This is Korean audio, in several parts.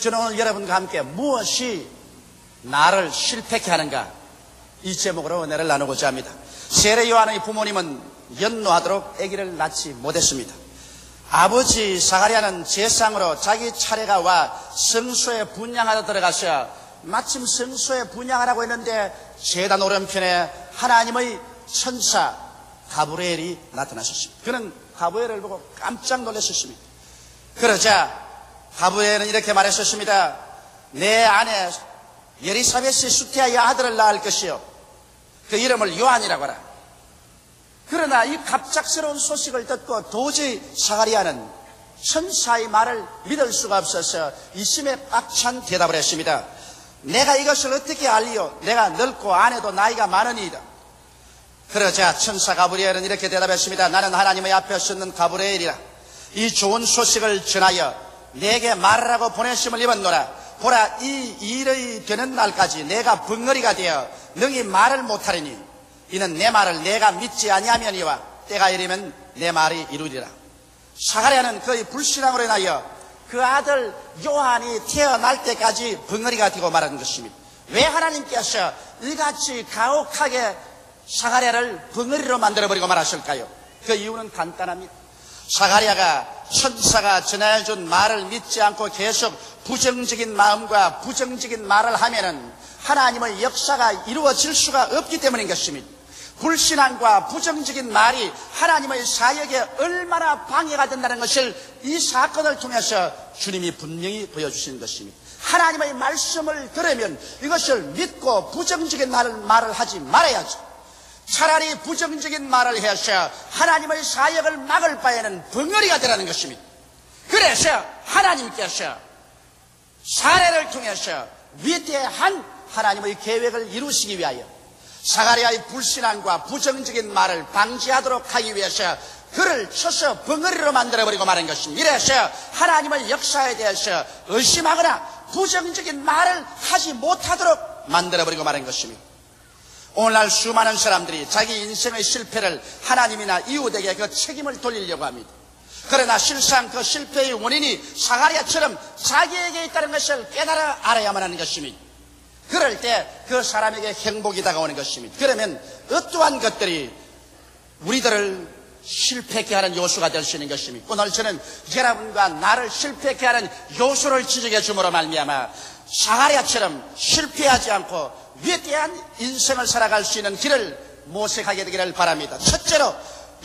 저는 오늘 여러분과 함께 무엇이 나를 실패케 하는가, 이 제목으로 은혜를 나누고자 합니다. 세례 요한의 부모님은 연노하도록 아기를 낳지 못했습니다. 아버지 사가랴는 제상으로 자기 차례가 와 성소에 분향하러 들어가서 마침 성소에 분향하라고 했는데 제단 오른편에 하나님의 천사 가브리엘이 나타나셨습니다. 그는 가브리엘을 보고 깜짝 놀랐었습니다. 그러자 가브리엘은 이렇게 말했었습니다. 내 아내 엘리사벳이 수태하여 아들을 낳을 것이요, 그 이름을 요한이라고 하라. 그러나 이 갑작스러운 소식을 듣고 도저히 사가랴는 천사의 말을 믿을 수가 없어서 이심에 꽉 찬 대답을 했습니다. 내가 이것을 어떻게 알리요? 내가 늙고 아내도 나이가 많으니이다. 그러자 천사 가브리엘은 이렇게 대답했습니다. 나는 하나님의 앞에 섰는 가브리엘이라. 이 좋은 소식을 전하여 내게 말하라고 보내심을 입었노라. 보라, 이 일이 되는 날까지 내가 벙어리가 되어 능히 말을 못하리니 이는 내 말을 내가 믿지 아니하면이와 때가 이르면 내 말이 이루리라. 사가랴는 그의 불신앙으로 인하여 그 아들 요한이 태어날 때까지 벙어리가 되고 말하는 것입니다. 왜 하나님께서 이같이 가혹하게 사가랴를 벙어리로 만들어버리고 말하실까요? 그 이유는 간단합니다. 사가랴가 천사가 전해준 말을 믿지 않고 계속 부정적인 마음과 부정적인 말을 하면은 하나님의 역사가 이루어질 수가 없기 때문인 것입니다. 불신앙과 부정적인 말이 하나님의 사역에 얼마나 방해가 된다는 것을 이 사건을 통해서 주님이 분명히 보여주시는 것입니다. 하나님의 말씀을 들으면 이것을 믿고 부정적인 말을 하지 말아야죠. 차라리 부정적인 말을 해서 하나님의 사역을 막을 바에는 벙어리가 되라는 것입니다. 그래서 하나님께서 사례를 통해서 위대한 하나님의 계획을 이루시기 위하여 사가랴의 불신앙과 부정적인 말을 방지하도록 하기 위해서 그를 쳐서 벙어리로 만들어버리고 말한 것입니다. 이래서 하나님의 역사에 대해서 의심하거나 부정적인 말을 하지 못하도록 만들어버리고 말한 것입니다. 오늘날 수많은 사람들이 자기 인생의 실패를 하나님이나 이웃에게 그 책임을 돌리려고 합니다. 그러나 실상 그 실패의 원인이 사가랴처럼 자기에게 있다는 것을 깨달아 알아야만 하는 것입니다. 그럴 때 그 사람에게 행복이 다가오는 것입니다. 그러면 어떠한 것들이 우리들을 실패케 하는 요소가 될 수 있는 것입니다. 오늘 저는 여러분과 나를 실패케 하는 요소를 지적해 줌으로 말미암아 사가랴처럼 실패하지 않고 위대한 인생을 살아갈 수 있는 길을 모색하게 되기를 바랍니다. 첫째로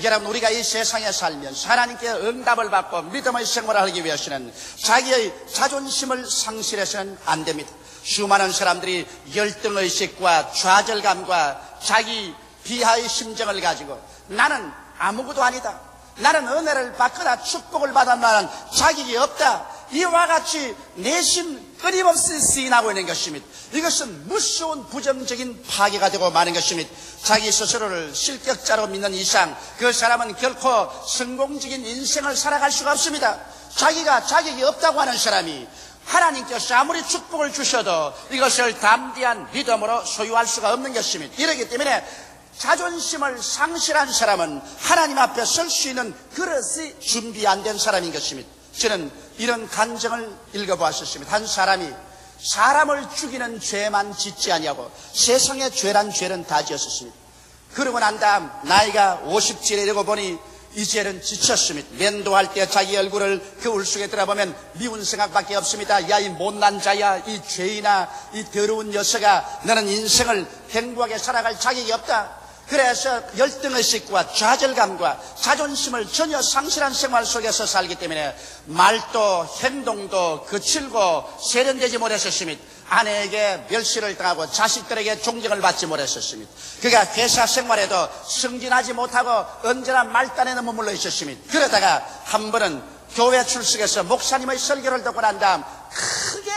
여러분, 우리가 이 세상에 살면서 하나님께 응답을 받고 믿음의 생활을 하기 위해서는 자기의 자존심을 상실해서는 안 됩니다. 수많은 사람들이 열등의식과 좌절감과 자기 비하의 심정을 가지고 나는 아무것도 아니다, 나는 은혜를 받거나 축복을 받았나는 자격이 없다, 이와 같이 내심 끊임없이 시인하고 있는 것입니다. 이것은 무서운 부정적인 파괴가 되고 마는 것입니다. 자기 스스로를 실격자로 믿는 이상 그 사람은 결코 성공적인 인생을 살아갈 수가 없습니다. 자기가 자격이 없다고 하는 사람이 하나님께서 아무리 축복을 주셔도 이것을 담대한 믿음으로 소유할 수가 없는 것입니다. 이렇기 때문에 자존심을 상실한 사람은 하나님 앞에 설 수 있는 그릇이 준비 안 된 사람인 것입니다. 저는 이런 간증을 읽어보았습니다. 한 사람이 사람을 죽이는 죄만 짓지 아니하고 세상의 죄란 죄는 다 지었습니다. 그러고 난 다음 나이가 50쯤에 되고 보니 이 죄는 지쳤습니다. 면도할 때 자기 얼굴을 거울 속에 들어보면 미운 생각밖에 없습니다. 야, 이 못난 자야, 이 죄인아, 이 더러운 녀석아, 너는 인생을 행복하게 살아갈 자격이 없다. 그래서 열등의식과 좌절감과 자존심을 전혀 상실한 생활 속에서 살기 때문에 말도 행동도 거칠고 세련되지 못했었습니다. 아내에게 멸시를 당하고 자식들에게 존경을 받지 못했었습니다. 그가 회사 생활에도 승진하지 못하고 언제나 말단에는 머물러 있었습니다. 그러다가 한 번은 교회 출석해서 목사님의 설교를 듣고 난 다음 크게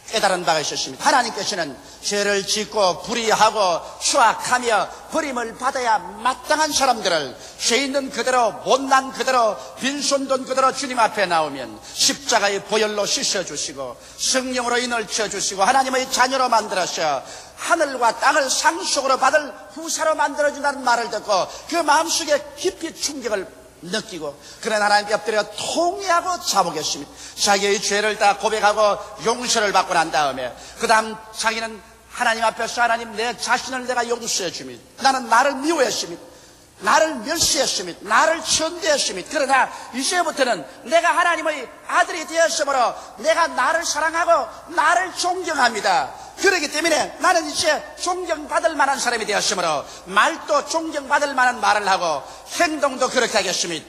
깨달은 바가 있었습니다. 하나님께서는 죄를 짓고 불의하고 추악하며 버림을 받아야 마땅한 사람들을 죄 있는 그대로 못난 그대로 빈손돈 그대로 주님 앞에 나오면 십자가의 보혈로 씻어주시고 성령으로 인을 쳐주시고 하나님의 자녀로 만들어서 하늘과 땅을 상속으로 받을 후사로 만들어준다는 말을 듣고 그 마음속에 깊이 충격을 느끼고 그런 하나님께 엎드려 통회하고 자복했습니다. 자기의 죄를 다 고백하고 용서를 받고 난 다음에 그 다음 자기는 하나님 앞에서 하나님 내 자신을 내가 용서해 줍니다. 나는 나를 미워했습니다. 나를 멸시했습니다. 나를 천대했습니다. 그러나 이제부터는 내가 하나님의 아들이 되었으므로 내가 나를 사랑하고 나를 존경합니다. 그렇기 때문에 나는 이제 존경받을 만한 사람이 되었으므로 말도 존경받을 만한 말을 하고 행동도 그렇게 하겠습니다.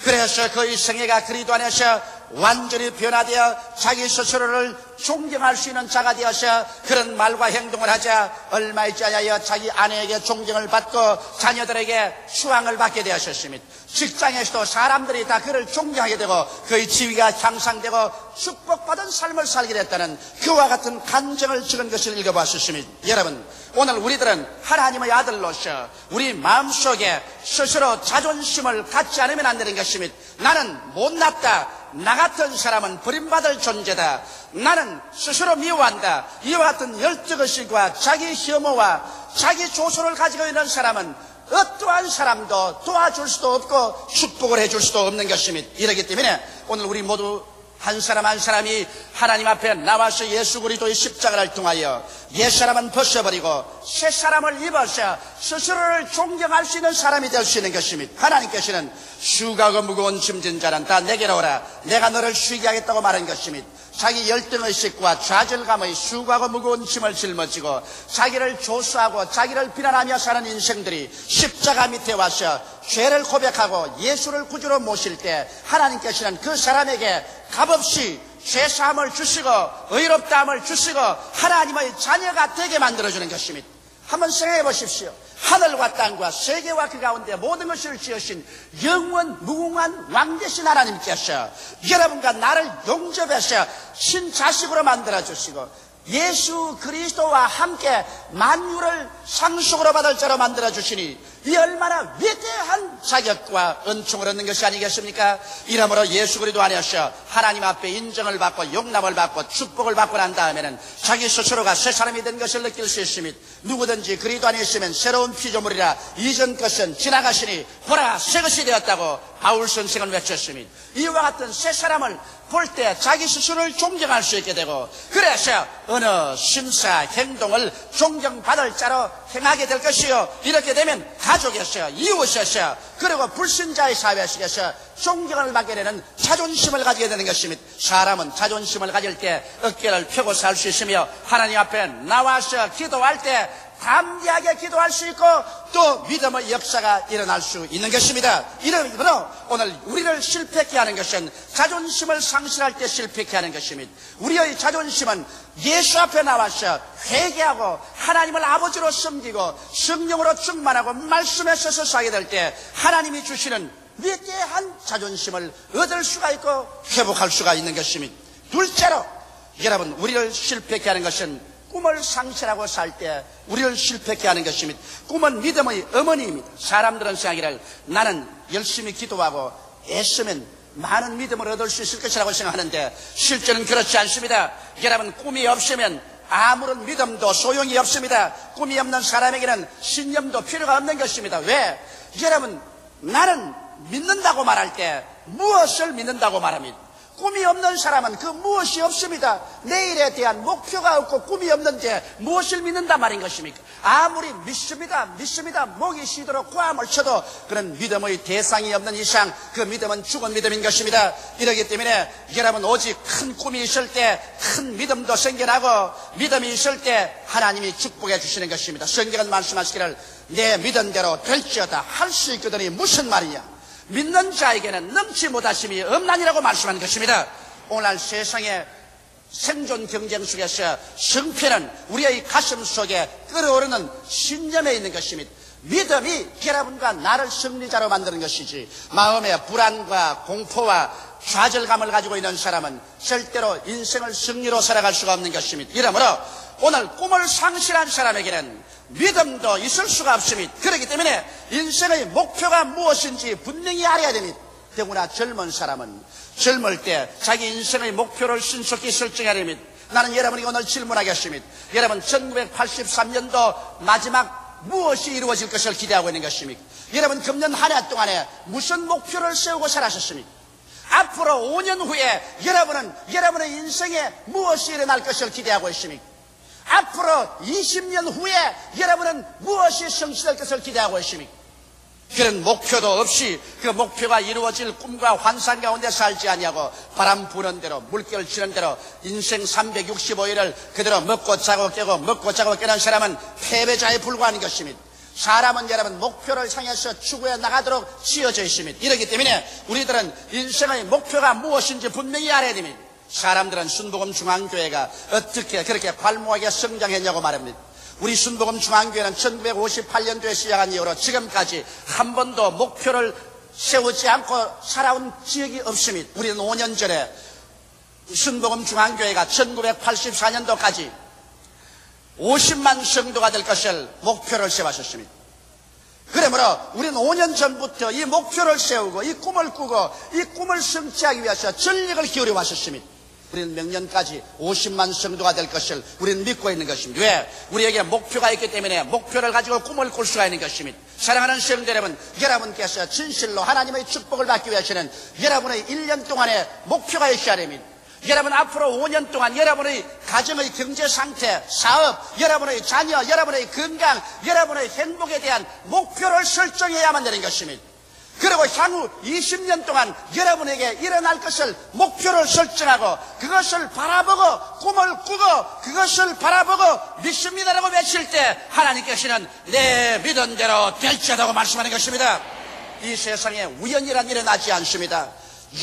그래서 그의 생애가 그리스도 안에서 완전히 변화되어 자기 스스로를 존경할 수 있는 자가 되어서 그런 말과 행동을 하자 얼마 있지 않아야 자기 아내에게 존경을 받고 자녀들에게 수왕을 받게 되었습니다. 직장에서도 사람들이 다 그를 존경하게 되고 그의 지위가 향상되고 축복받은 삶을 살게 됐다는 그와 같은 간증을 적은 것을 읽어봤습니다. 여러분, 오늘 우리들은 하나님의 아들로서 우리 마음속에 스스로 자존심을 갖지 않으면 안 되는 것입니다. 나는 못났다. 나 같은 사람은 버림받을 존재다. 나는 스스로 미워한다. 이와 같은 열등의식과 자기 혐오와 자기 조소를 가지고 있는 사람은 어떠한 사람도 도와줄 수도 없고 축복을 해줄 수도 없는 것입니다. 이렇기 때문에 오늘 우리 모두 한 사람 한 사람이 하나님 앞에 나와서 예수 그리스도의 십자가를 통하여 옛사람은 벗어버리고 새 사람을 입어서 스스로를 존경할 수 있는 사람이 될 수 있는 것입니다. 하나님께서는 수고하고 무거운 짐진 자는 다 내게로 오라. 내가 너를 쉬게 하겠다고 말한 것입니다. 자기 열등의식과 좌절감의 수고하고 무거운 짐을 짊어지고 자기를 조수하고 자기를 비난하며 사는 인생들이 십자가 밑에 와서 죄를 고백하고 예수를 구주로 모실 때 하나님께서는 그 사람에게 값없이 죄사함을 주시고 의롭다함을 주시고 하나님의 자녀가 되게 만들어주는 것입니다. 한번 생각해 보십시오. 하늘과 땅과 세계와 그 가운데 모든 것을 지으신 영원 무궁한 왕 되신 하나님께서 여러분과 나를 용접해서 신자식으로 만들어주시고 예수 그리스도와 함께 만유를 상속으로 받을 자로 만들어주시니 이 얼마나 위대한 자격과 은총을 얻는 것이 아니겠습니까? 이러므로 예수 그리스도 안에서 하나님 앞에 인정을 받고 용납을 받고 축복을 받고 난 다음에는 자기 스스로가 새 사람이 된 것을 느낄 수 있습니다. 누구든지 그리스도 안에 있으면 새로운 피조물이라 이전 것은 지나가시니 보라 새 것이 되었다고 바울 선생은 외쳤습니다. 이와 같은 새 사람을 볼 때 자기 스스로를 존경할 수 있게 되고 그래서 어느 심사 행동을 존경받을 자로 행하게 될 것이요 이렇게 되면 가족에서 이웃에서 그리고 불신자의 사회 속에서 존경을 받게 되는 자존심을 가지게 되는 것입니다. 사람은 자존심을 가질 때 어깨를 펴고 살 수 있으며 하나님 앞에 나와서 기도할 때 담대하게 기도할 수 있고 또 믿음의 역사가 일어날 수 있는 것입니다. 이러므로 오늘 우리를 실패케 하는 것은 자존심을 상실할 때 실패케 하는 것입니다. 우리의 자존심은 예수 앞에 나와서 회개하고 하나님을 아버지로 섬기고 성령으로 충만하고 말씀에 서서 살게 될 때 하나님이 주시는 위대한 자존심을 얻을 수가 있고 회복할 수가 있는 것입니다. 둘째로 여러분 우리를 실패케 하는 것은 꿈을 상실하고 살 때 우리를 실패케 하는 것입니다. 꿈은 믿음의 어머니입니다. 사람들은 생각하기를 나는 열심히 기도하고 애쓰면 많은 믿음을 얻을 수 있을 것이라고 생각하는데 실제는 그렇지 않습니다. 여러분 꿈이 없으면 아무런 믿음도 소용이 없습니다. 꿈이 없는 사람에게는 신념도 필요가 없는 것입니다. 왜? 여러분 나는 믿는다고 말할 때 무엇을 믿는다고 말합니다. 꿈이 없는 사람은 그 무엇이 없습니다. 내일에 대한 목표가 없고 꿈이 없는데 무엇을 믿는단 말인 것입니까? 아무리 믿습니다 목이 쉬도록 고함을 쳐도 그런 믿음의 대상이 없는 이상 그 믿음은 죽은 믿음인 것입니다. 이러기 때문에 여러분 오직 큰 꿈이 있을 때 큰 믿음도 생겨나고 믿음이 있을 때 하나님이 축복해 주시는 것입니다. 성경은 말씀하시기를 내 믿은 대로 될지어다 할 수 있거든이 무슨 말이냐? 믿는 자에게는 넘지 못하심이 없나니라고 말씀한 것입니다. 오늘날 세상의 생존 경쟁 속에서 승패는 우리의 가슴 속에 끓어오르는 신념에 있는 것입니다. 믿음이 여러분과 나를 승리자로 만드는 것이지 마음의 불안과 공포와 좌절감을 가지고 있는 사람은 절대로 인생을 승리로 살아갈 수가 없는 것입니다. 이러므로 오늘 꿈을 상실한 사람에게는 믿음도 있을 수가 없습니다. 그렇기 때문에 인생의 목표가 무엇인지 분명히 알아야 됩니다. 더구나 젊은 사람은 젊을 때 자기 인생의 목표를 신속히 설정해야 됩니다. 나는 여러분에게 오늘 질문하겠습니다. 여러분 1983년도 마지막 무엇이 이루어질 것을 기대하고 있는 것입니까? 여러분, 금년 한 해 동안에 무슨 목표를 세우고 살아셨습니까? 앞으로 5년 후에 여러분은 여러분의 인생에 무엇이 일어날 것을 기대하고 있습니까? 앞으로 20년 후에 여러분은 무엇이 성취될 것을 기대하고 있습니까? 그런 목표도 없이 그 목표가 이루어질 꿈과 환상 가운데 살지 아니하고 바람 부는 대로 물결 치는 대로 인생 365일을 그대로 먹고 자고 깨고 먹고 자고 깨는 사람은 패배자에 불과한 것입니다. 사람은 여러분 목표를 향해서 추구해 나가도록 지어져 있습니다. 이렇기 때문에 우리들은 인생의 목표가 무엇인지 분명히 알아야 됩니다. 사람들은 순복음 중앙교회가 어떻게 그렇게 활모하게 성장했냐고 말합니다. 우리 순복음 중앙교회는 1958년도에 시작한 이후로 지금까지 한 번도 목표를 세우지 않고 살아온 지역이 없습니다. 우리는 5년 전에 순복음 중앙교회가 1984년도까지 50만 성도가 될 것을 목표를 세웠습니다. 그러므로 우리는 5년 전부터 이 목표를 세우고 이 꿈을 꾸고 이 꿈을 성취하기 위해서 전력을 기울여 왔었습니다. 우리는 명년까지 50만 성도가 될 것을 우리는 믿고 있는 것입니다. 왜? 우리에게 목표가 있기 때문에 목표를 가지고 꿈을 꿀 수가 있는 것입니다. 사랑하는 성도 여러분, 여러분께서 진실로 하나님의 축복을 받기 위해서는 여러분의 1년 동안의 목표가 있어야 됩니다. 여러분 앞으로 5년 동안 여러분의 가정의 경제 상태, 사업, 여러분의 자녀, 여러분의 건강, 여러분의 행복에 대한 목표를 설정해야만 되는 것입니다. 그리고 향후 20년 동안 여러분에게 일어날 것을 목표를 설정하고 그것을 바라보고 꿈을 꾸고 그것을 바라보고 믿습니다라고 외칠 때 하나님께서는 내 믿은 대로 될지어다고 말씀하는 것입니다. 이 세상에 우연이란 일어나지 않습니다.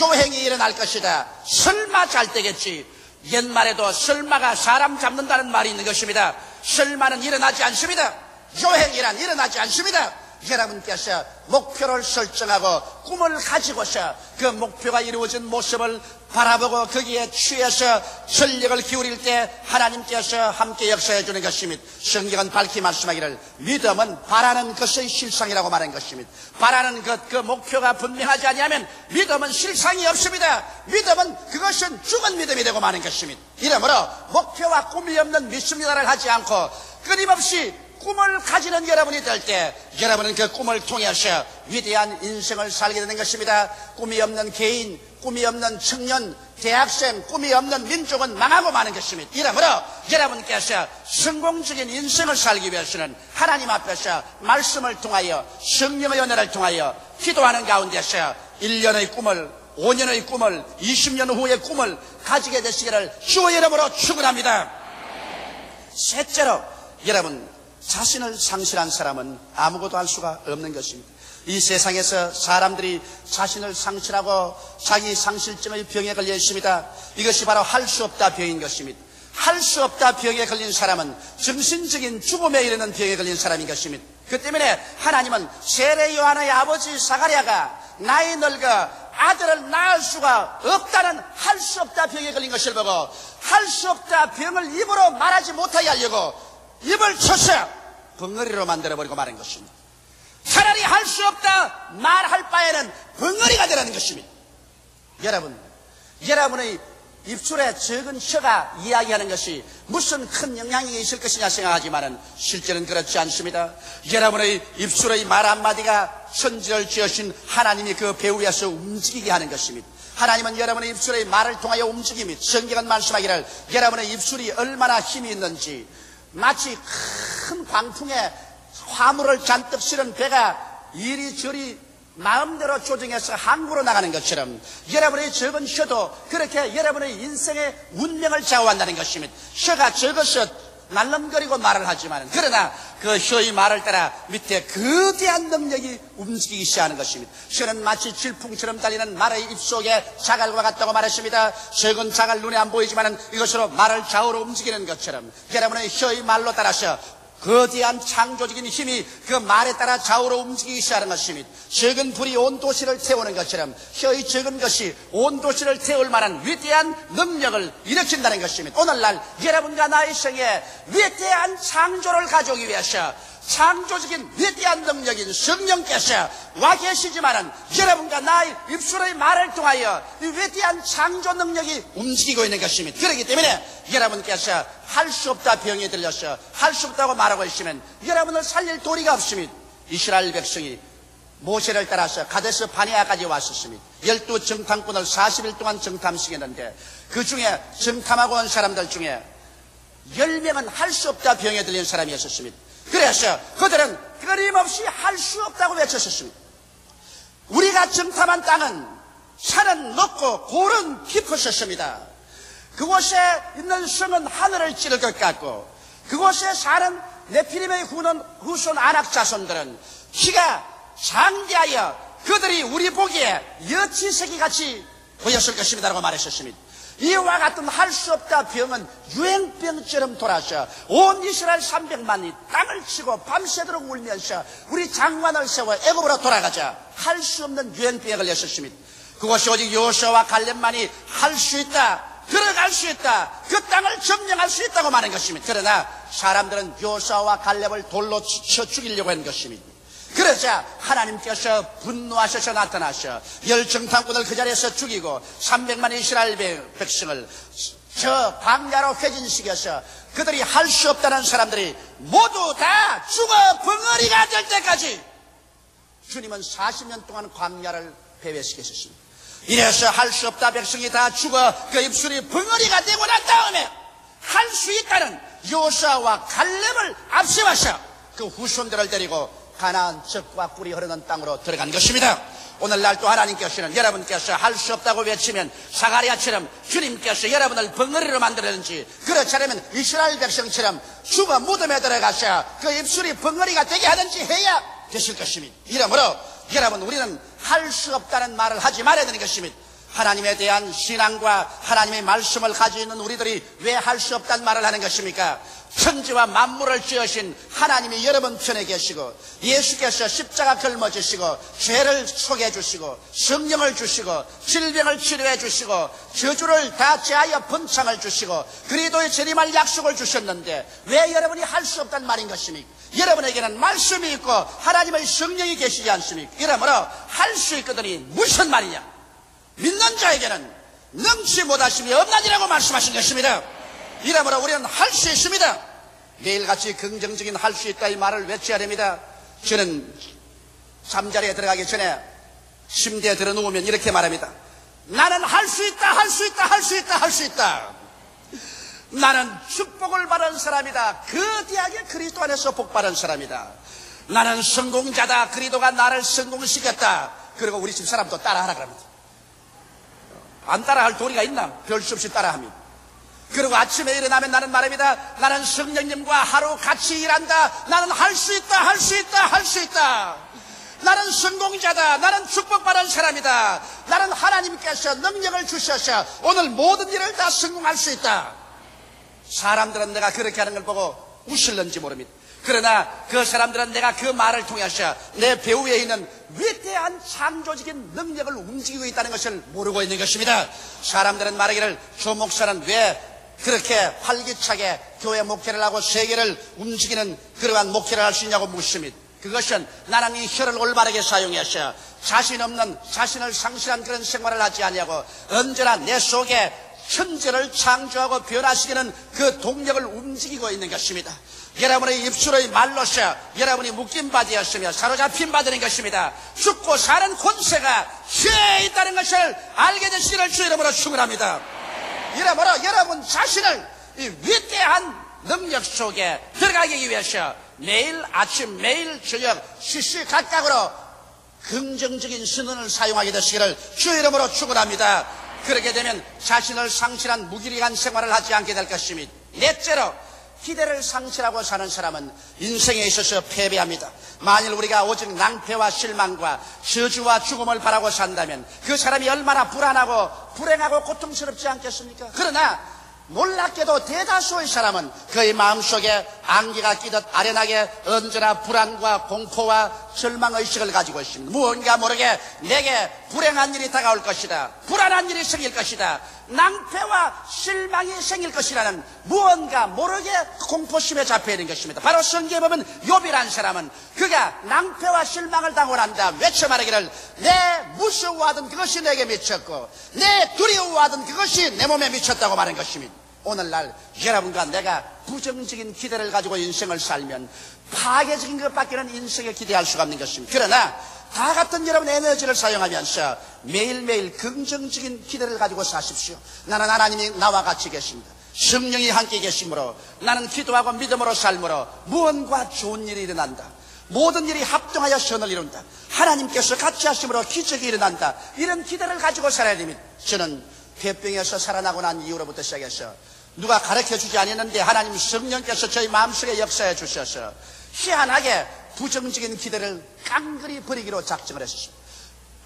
요행이 일어날 것이다. 설마 잘 되겠지. 옛말에도 설마가 사람 잡는다는 말이 있는 것입니다. 설마는 일어나지 않습니다. 요행이란 일어나지 않습니다. 여러분께서 목표를 설정하고 꿈을 가지고서 그 목표가 이루어진 모습을 바라보고 거기에 취해서 전력을 기울일 때 하나님께서 함께 역사해 주는 것입니다. 성경은 밝히 말씀하기를 믿음은 바라는 것의 실상이라고 말한 것입니다. 바라는 것, 그 목표가 분명하지 아니하면 믿음은 실상이 없습니다. 믿음은 그것은 죽은 믿음이 되고 마는 것입니다. 이러므로 목표와 꿈이 없는 믿습니다를 하지 않고 끊임없이 꿈을 가지는 여러분이 될 때 여러분은 그 꿈을 통해서 위대한 인생을 살게 되는 것입니다. 꿈이 없는 개인, 꿈이 없는 청년, 대학생, 꿈이 없는 민족은 망하고 마는 것입니다. 이러므로 여러분께서 성공적인 인생을 살기 위해서는 하나님 앞에서 말씀을 통하여 성령의 은혜를 통하여 기도하는 가운데서 1년의 꿈을 5년의 꿈을 20년 후의 꿈을 가지게 되시기를 주의 이름으로 축원합니다. 셋째로 여러분 자신을 상실한 사람은 아무것도 할 수가 없는 것입니다. 이 세상에서 사람들이 자신을 상실하고 자기 상실증의 병에 걸려 있습니다. 이것이 바로 할 수 없다 병인 것입니다. 할 수 없다 병에 걸린 사람은 정신적인 죽음에 이르는 병에 걸린 사람인 것입니다. 그 때문에 하나님은 세례 요한의 아버지 사가랴가 나이 늙어 아들을 낳을 수가 없다는 할 수 없다 병에 걸린 것을 보고 할 수 없다 병을 입으로 말하지 못하게 하려고 입을 쳐서 벙어리로 만들어버리고 마는 것입니다. 차라리 할 수 없다 말할 바에는 벙어리가 되라는 것입니다. 여러분의 입술에 적은 혀가 이야기하는 것이 무슨 큰 영향이 있을 것이냐 생각하지만 실제는 그렇지 않습니다. 여러분의 입술의 말 한마디가 천지를 지으신 하나님이 그 배후에서 움직이게 하는 것입니다. 하나님은 여러분의 입술의 말을 통하여 움직임이 성경은 말씀하기를 여러분의 입술이 얼마나 힘이 있는지 마치 큰 광풍에 화물을 잔뜩 실은 배가 이리저리 마음대로 조정해서 항구로 나가는 것처럼 여러분의 적은 혀도 그렇게 여러분의 인생의 운명을 좌우한다는 것입니다. 혀가 적어서 날름거리고 말을 하지만 그러나 그 혀의 말을 따라 밑에 거대한 능력이 움직이기 시작하는 것입니다. 혀는 마치 질풍처럼 달리는 말의 입속에 자갈과 같다고 말했습니다. 적은 자갈 눈에 안 보이지만 이것으로 말을 좌우로 움직이는 것처럼 여러분의 혀의 말로 따라서 거대한 창조적인 힘이 그 말에 따라 좌우로 움직이기 시작하는 것입니다. 적은 불이 온 도시를 태우는 것처럼 혀의 적은 것이 온 도시를 태울 만한 위대한 능력을 일으킨다는 것입니다. 오늘날 여러분과 나의 생에 위대한 창조를 가져오기 위해서 창조적인 위대한 능력인 성령께서 와 계시지만은 여러분과 나의 입술의 말을 통하여 이 위대한 창조 능력이 움직이고 있는 것입니다. 그렇기 때문에 여러분께서 할 수 없다 병에 들려서 할 수 없다고 말하고 있으면 여러분을 살릴 도리가 없습니다. 이스라엘 백성이 모세를 따라서 가데스 바네아까지 왔었습니다. 12정탐꾼을 40일 동안 정탐시켰는데 그 중에 정탐하고 온 사람들 중에 10명은 할 수 없다 병에 들린 사람이었습니다. 그래서 그들은 끊임없이 할 수 없다고 외쳤었습니다. 우리가 정탐한 땅은 산은 높고 골은 깊었었습니다. 그곳에 있는 성은 하늘을 찌를 것 같고 그곳에 사는 네피림의 후손 아낙 자손들은 키가 장대하여 그들이 우리 보기에 여치새끼같이 보였을 것입니다 라고 말했었습니다. 이와 같은 할 수 없다 병은 유행병처럼 돌아서 온 이스라엘 300만이 땅을 치고 밤새도록 울면서 우리 장관을 세워 애굽으로 돌아가자 할 수 없는 유행병에 걸렸었습니다. 그것이 오직 여호수아와 갈렙만이 할 수 있다, 들어갈 수 있다, 그 땅을 점령할 수 있다고 말한 것입니다. 그러나 사람들은 여호수아와 갈렙을 돌로 쳐 죽이려고 한 것입니다. 그러자 하나님께서 분노하셔서 나타나셔 열정탐꾼을 그 자리에서 죽이고 300만 이스라엘 백성을 저 광야로 회진시켜서 그들이 할 수 없다는 사람들이 모두 다 죽어 벙어리가 될 때까지 주님은 40년 동안 광야를 배회시키셨습니다. 이래서 할 수 없다 백성이 다 죽어 그 입술이 벙어리가 되고 난 다음에 할 수 있다는 여호수아와 갈렙을 앞세워서 그 후손들을 데리고 가나안 젖과 꿀이 흐르는 땅으로 들어간 것입니다. 오늘날 또 하나님께서는 여러분께서 할 수 없다고 외치면 사가랴처럼 주님께서 여러분을 벙어리로 만들었는지 그렇지 않으면 이스라엘 백성처럼 죽어 무덤에 들어가서 그 입술이 벙어리가 되게 하든지 해야 되실 것입니다. 이러므로 여러분 우리는 할 수 없다는 말을 하지 말아야 되는 것입니다. 하나님에 대한 신앙과 하나님의 말씀을 가지고 있는 우리들이 왜 할 수 없다는 말을 하는 것입니까? 천지와 만물을 지으신 하나님이 여러분 편에 계시고 예수께서 십자가 걸머지시고 죄를 속해 주시고 성령을 주시고 질병을 치료해 주시고 저주를 다 제하여 번창을 주시고 그리스도의 재림할 약속을 주셨는데 왜 여러분이 할 수 없다는 말인 것입니까? 여러분에게는 말씀이 있고 하나님의 성령이 계시지 않습니까? 이러므로 할 수 있거든이 무슨 말이냐? 믿는 자에게는 능치 못하심이 없나니라고 말씀하신 것입니다. 이러므로 우리는 할 수 있습니다. 매일같이 긍정적인 할 수 있다 이 말을 외쳐야 됩니다. 저는 잠자리에 들어가기 전에 침대에 들어 누우면 이렇게 말합니다. 나는 할 수 있다, 할 수 있다, 할 수 있다, 할 수 있다. 나는 축복을 받은 사람이다. 그 대학에 그리스도 안에서 복 받은 사람이다. 나는 성공자다. 그리스도가 나를 성공시켰다. 그리고 우리 집 사람도 따라하라 그럽니다. 안 따라할 도리가 있나? 별 수 없이 따라합니다. 그리고 아침에 일어나면 나는 말합니다. 나는 성령님과 하루 같이 일한다. 나는 할 수 있다, 할 수 있다, 할 수 있다. 나는 성공자다. 나는 축복받은 사람이다. 나는 하나님께서 능력을 주셔서 오늘 모든 일을 다 성공할 수 있다. 사람들은 내가 그렇게 하는 걸 보고 웃을는지 모릅니다. 그러나 그 사람들은 내가 그 말을 통해서 내 배후에 있는 위대한 창조적인 능력을 움직이고 있다는 것을 모르고 있는 것입니다. 사람들은 말하기를 조 목사는 왜 그렇게 활기차게 교회 목회를 하고 세계를 움직이는 그러한 목회를 할 수 있냐고 묻습니다. 그것은 나는 이 혀를 올바르게 사용해서 자신 없는 자신을 상실한 그런 생활을 하지 아니하고 언제나 내 속에 천재를 창조하고 변화시키는 그 동력을 움직이고 있는 것입니다. 여러분의 입술의 말로서 여러분이 묶임받이었으며 사로잡힌 받는 것입니다. 죽고 사는 권세가 혀에 있다는 것을 알게 되시기를 주 이름으로 축원합니다. 이러므로 여러분 자신을 이 위대한 능력 속에 들어가기 위해서 매일 아침 매일 저녁 시시각각으로 긍정적인 신언을 사용하게 되시기를 주 이름으로 축원합니다. 그렇게 되면 자신을 상실한 무기력한 생활을 하지 않게 될 것입니다. 넷째로 기대를 상실하고 사는 사람은 인생에 있어서 패배합니다. 만일 우리가 오직 낭패와 실망과 저주와 죽음을 바라고 산다면 그 사람이 얼마나 불안하고 불행하고 고통스럽지 않겠습니까? 그러나 놀랍게도 대다수의 사람은 그의 마음속에 안개가 끼듯 아련하게 언제나 불안과 공포와 절망의식을 가지고 있습니다. 무언가 모르게 내게 불행한 일이 다가올 것이다, 불안한 일이 생길 것이다, 낭패와 실망이 생길 것이라는 무언가 모르게 공포심에 잡혀 있는 것입니다. 바로 성경에 보면 욥이라는 사람은 그가 낭패와 실망을 당하고 난다 외쳐 말하기를 내 무서워하던 그것이 내게 미쳤고 내 두려워하던 그것이 내 몸에 미쳤다고 말한 것입니다. 오늘날 여러분과 내가 부정적인 기대를 가지고 인생을 살면 파괴적인 것밖에는 인생에 기대할 수가 없는 것입니다. 그러나 다 같은 여러분 에너지를 사용하면서 매일매일 긍정적인 기대를 가지고 사십시오. 나는 하나님이 나와 같이 계십니다. 성령이 함께 계심으로 나는 기도하고 믿음으로 삶으로 무언가 좋은 일이 일어난다. 모든 일이 합동하여 선을 이룬다. 하나님께서 같이 하심으로 기적이 일어난다. 이런 기대를 가지고 살아야 됩니다. 저는 폐병에서 살아나고 난 이후로부터 시작해서 누가 가르쳐주지 않았는데 하나님 성령께서 저희 마음속에 역사해 주셔서 희한하게 부정적인 기대를 깡그리 버리기로 작정을 했습니다.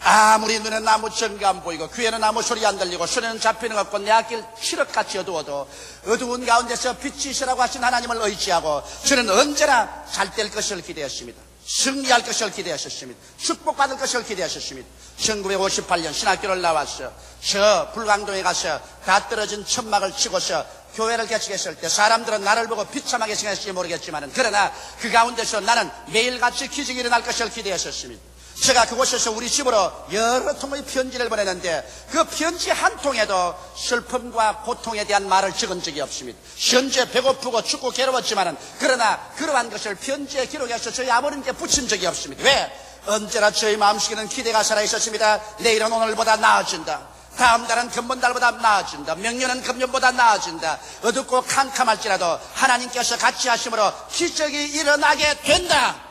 아무리 눈에는 아무 증거 안 보이고 귀에는 아무 소리 안 들리고 손에는 잡히는 것 없고 내 앞길 칠흑같이 어두워도 어두운 가운데서 빛이 있으라고 하신 하나님을 의지하고 저는 언제나 잘 될 것을 기대했습니다. 승리할 것을 기대하셨습니다. 축복받을 것을 기대하셨습니다. 1958년 신학교를 나와서 저 불광동에 가서 다 떨어진 천막을 치고서 교회를 개척했을 때 사람들은 나를 보고 비참하게 생각했을지 모르겠지만 그러나 그 가운데서 나는 매일같이 기적이 일어날 것을 기대했었습니다. 제가 그곳에서 우리 집으로 여러 통의 편지를 보내는데 그 편지 한 통에도 슬픔과 고통에 대한 말을 적은 적이 없습니다. 현재 배고프고 춥고 괴로웠지만은 그러나 그러한 것을 편지에 기록해서 저희 아버님께 붙인 적이 없습니다. 왜? 언제나 저희 마음속에는 기대가 살아있었습니다. 내일은 오늘보다 나아진다. 다음 달은 금번달보다 나아진다. 명년은 금년보다 나아진다. 어둡고 캄캄할지라도 하나님께서 같이 하심으로 기적이 일어나게 된다.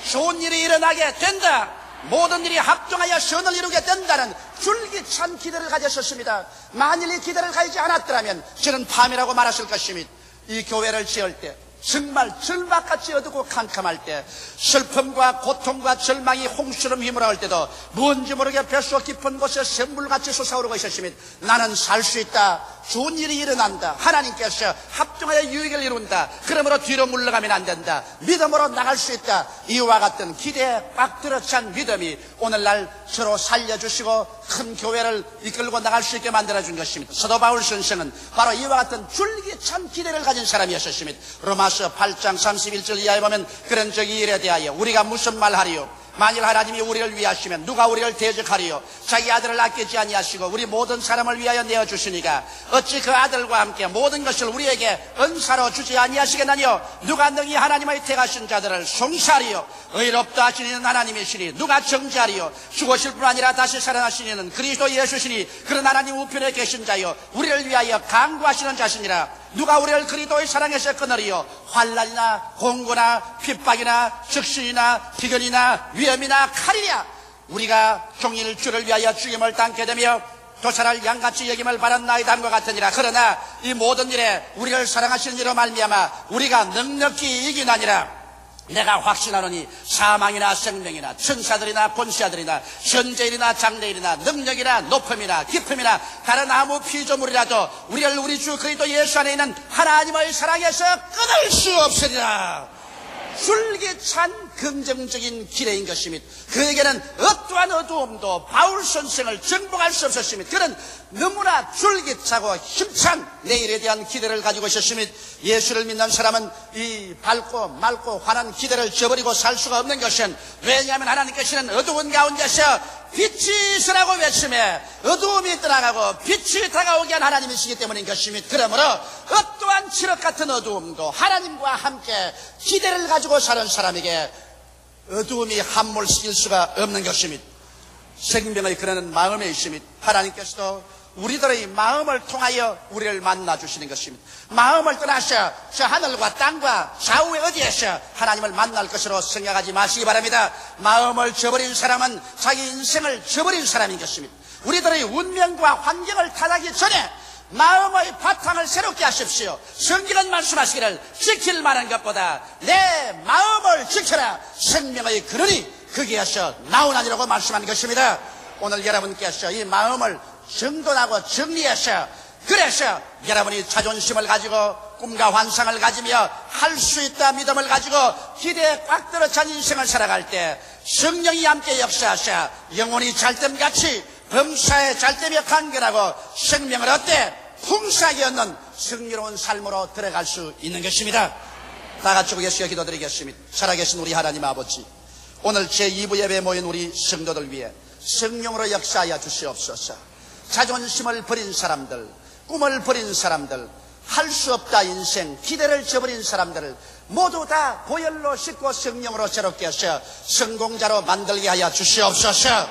좋은 일이 일어나게 된다. 모든 일이 합동하여 선을 이루게 된다는 줄기찬 기대를 가졌었습니다. 만일 이 기대를 가지지 않았더라면 저는 밤이라고 말했을 것입니다. 이 교회를 지을 때 정말 절막같이 어둡고 캄캄할 때 슬픔과 고통과 절망이 홍수처럼 휘몰아올 때도 뭔지 모르게 뱃속 깊은 곳에 샘물같이 솟아오르고 있었습니다. 나는 살 수 있다. 좋은 일이 일어난다. 하나님께서 합동하여 유익을 이룬다. 그러므로 뒤로 물러가면 안 된다. 믿음으로 나갈 수 있다. 이와 같은 기대에 꽉 들어찬 믿음이 오늘날 서로 살려주시고 큰 교회를 이끌고 나갈 수 있게 만들어준 것입니다. 사도 바울 선생은 바로 이와 같은 줄기찬 기대를 가진 사람이었습니다. 로마서 8장 31절 이하에 보면 그런 적이 일에 대하여 우리가 무슨 말 하리요? 만일 하나님이 우리를 위하시면 누가 우리를 대적하리요? 자기 아들을 아끼지 아니하시고 우리 모든 사람을 위하여 내어주시니까 어찌 그 아들과 함께 모든 것을 우리에게 은사로 주지 아니하시겠나니요? 누가 능히 하나님의 택하신 자들을 송사하리요? 의롭다 하시는 하나님이시니 누가 정죄하리요? 죽으실 뿐 아니라 다시 살아나시는 그리스도 예수시니 그런 하나님 우편에 계신 자요 우리를 위하여 강구하시는 자시니라. 누가 우리를 그리스도의 사랑에서 끊으리요? 환난이나 공고나 핍박이나 적신이나 비근이나 위험이나 칼이랴. 우리가 종일 주를 위하여 죽임을 당게 되며 도살할 양같이 여김을 받았나이다 한것 같으니라. 그러나 이 모든 일에 우리를 사랑하시는 이로 말미암아 우리가 넉넉히 이기나니라. 내가 확신하노니 사망이나 생명이나 천사들이나 권세자들이나 현재일이나 장래일이나 능력이나 높음이나 깊음이나 다른 아무 피조물이라도 우리를 우리 주 그리스도 예수 안에 있는 하나님의 사랑에서 끊을 수 없으리라. 줄기찬 긍정적인 기대인 것입니다. 그에게는 어떠한 어두움도 바울 선생을 정복할 수 없었습니다. 그는 너무나 줄기차고 힘찬 내일에 대한 기대를 가지고 있었습니다. 예수를 믿는 사람은 이 밝고 맑고 환한 기대를 저버리고 살 수가 없는 것은 왜냐하면 하나님께서는 어두운 가운데서 빛이 있으라고 외치며 어두움이 떠나가고 빛이 다가오게 한 하나님이시기 때문인 것입니다. 그러므로 어떠한 칠흑 같은 어두움도 하나님과 함께 기대를 가지고 사는 사람에게 어두움이 함몰시킬 수가 없는 것입니다. 생명의 근원은 마음에 있습니다. 하나님께서도 우리들의 마음을 통하여 우리를 만나주시는 것입니다. 마음을 떠나서 저 하늘과 땅과 좌우에 어디에서 하나님을 만날 것으로 생각하지 마시기 바랍니다. 마음을 저버린 사람은 자기 인생을 저버린 사람인 것입니다. 우리들의 운명과 환경을 타락하기 전에 마음의 바탕을 새롭게 하십시오. 성경은 말씀하시기를 지킬 만한 것보다 내 마음을 지켜라. 생명의 근원이 거기에서 나오나니라고 말씀하는 것입니다. 오늘 여러분께서 이 마음을 정돈하고 정리해서 그래서 여러분이 자존심을 가지고 꿈과 환상을 가지며 할 수 있다 믿음을 가지고 기대에 꽉 들어찬 인생을 살아갈 때 성령이 함께 역사하셔 영혼이 잘됨같이 범사에 잘됨에 간결하고 생명을 얻되 풍성하게 얻는 승리로운 삶으로 들어갈 수 있는 것입니다. 다 같이 고개시켜 기도드리겠습니다. 살아계신 우리 하나님 아버지, 오늘 제2부 예배에 모인 우리 성도들 위해 성령으로 역사하여 주시옵소서. 자존심을 버린 사람들, 꿈을 버린 사람들, 할 수 없다 인생, 기대를 저버린 사람들을 모두 다 보혈로 씻고 성령으로 새롭게 하셔 성공자로 만들게 하여 주시옵소서.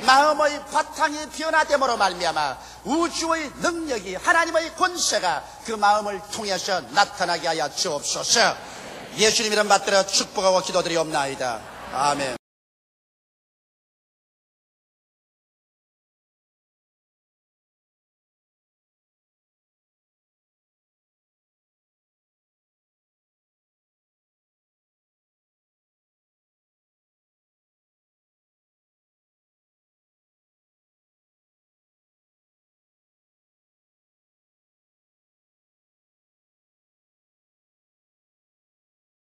마음의 바탕이 변화됨으로 말미암아 우주의 능력이 하나님의 권세가 그 마음을 통해서 나타나게 하여 주옵소서. 예수님 이름 받들어 축복하고 기도드리옵나이다. 아멘.